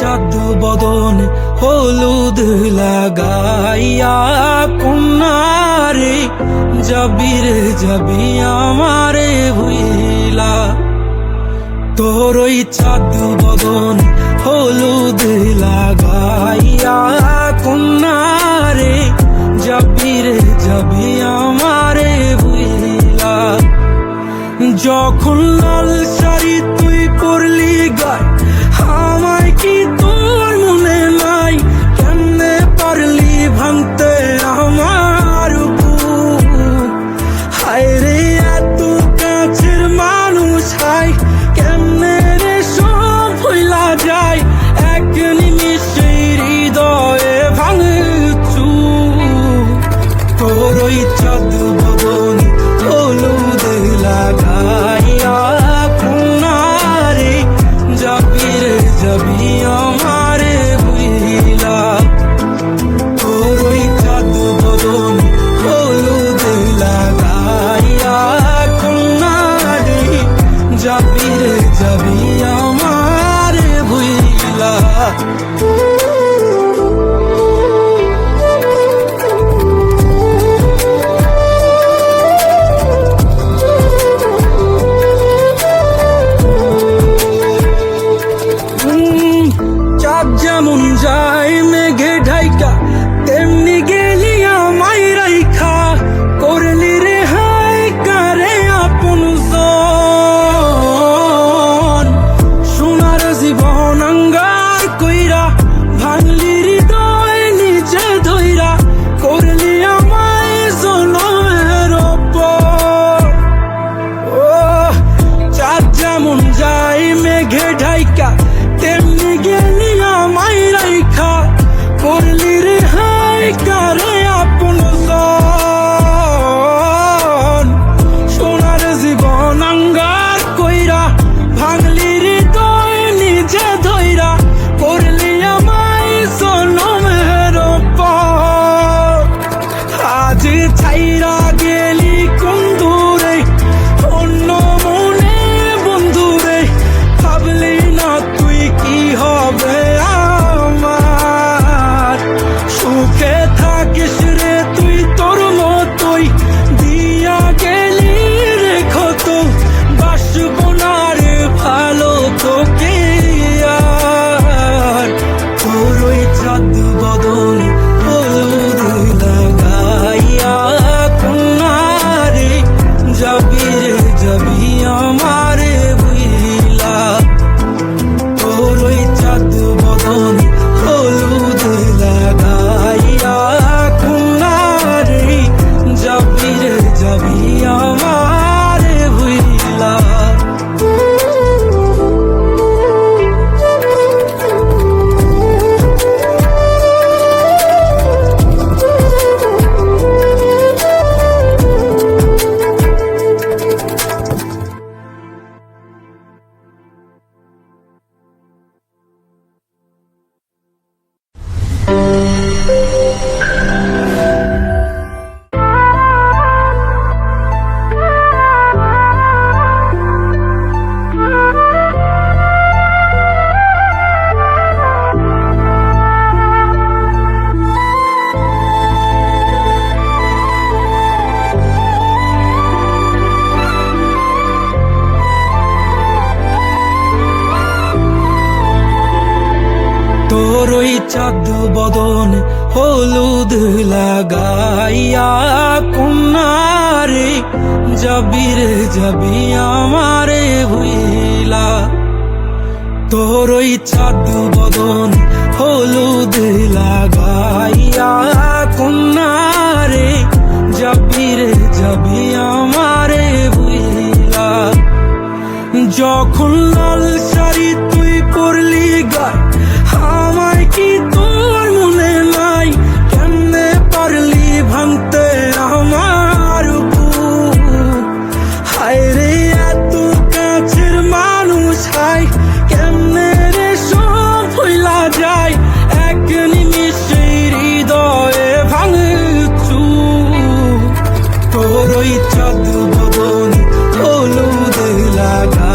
চাঁদ বদন হলুদ লাগাইয়া কন্যারে যাবি রে যাবি আমারে ভুইলা। তোর ওই চাঁদ বদন হলুদ লাগাইয়া কন্যারে যাবি রে যাবি আমারে ভুইলা। যখন লাল শাড়ি তুই পরলি গায় আমায় কি তোর মনে নাই? কেমনে পারলি ভাঙতে আমার বুক? হায় রে এত কাছের মানুষ হায় কেমনে রে সব ভুইলা যায় এক নিমিষে হৃদয়ে ভাঙচু। তোর ওই চাঁদ বদন হলুদ লাগাইয়া কন্যারে যাবি রে যাবি আমারে ভুইলা। তোর ওই চাঁদ বদন হলুদ লাগাইয়া কন্যারে যাবি রে যাবি আমারে ভুইলা। চাঁদ যেমন যায় মেঘে ঢাইকা তেমনি গেলি আমায় রাইখা করলি রে হায় কারে আপন জন। সোনার জীবন আঙ্গার কইরা ভাঙলি হৃদয় নিজে ধইরা করলি আমায় জনমের ওপর। ও চাঁদ যেমন যায় মেঘে ঢাইকা তেমনি গেলি আমায় রাইখা করলি রে হায় কারে আপন জন। সোনার জীবন আঙ্গার কইরা ভাঙলি হৃদয় নিজে ধইরা করলি আমায় জনমের ওপর। আজ ছাইরা গেলি কোন দূরে অন্য মনে বন্ধুরে ভাবলি না তুই কি হবে আমার? সুখে থাকিস রে তুই তোর মতোই দিয়া গেলি রে ক্ষত বাসব না রে ভালো তোকে আর। তোর ওই চাঁদ বদন হলুদ লাগাইয়া কন্যারে যাবি রে যাবি আমারে ভুইলা। তোর ওই চাঁদ বদন হলুদ লাগাইয়া কন্যারে যাবি রে যাবি আমারে ভুইলা। তোর ওই চাঁদ বদন হলুদ লাগাইয়া কন্যারে যাবি রে যাবি আমারে ভুইলা। তোর ওই চাঁদ বদন হলুদ লাগাইয়া কন্যারে যাবি রে যাবি আমারে ভুইলা। যখন লাল শাড়ি তুই পরলি গায় আমায় কি তোর মনে নাই? কেমনে পারলি ভাঙতে আমার বুক? হায় রে এত কাছের মানুষ হায় কেমনে রে সব ভুইলা যায় এক নিমিষে হৃদয়ে ভাঙচু। তোর ওই চাঁদ বদন হলুদ লাগা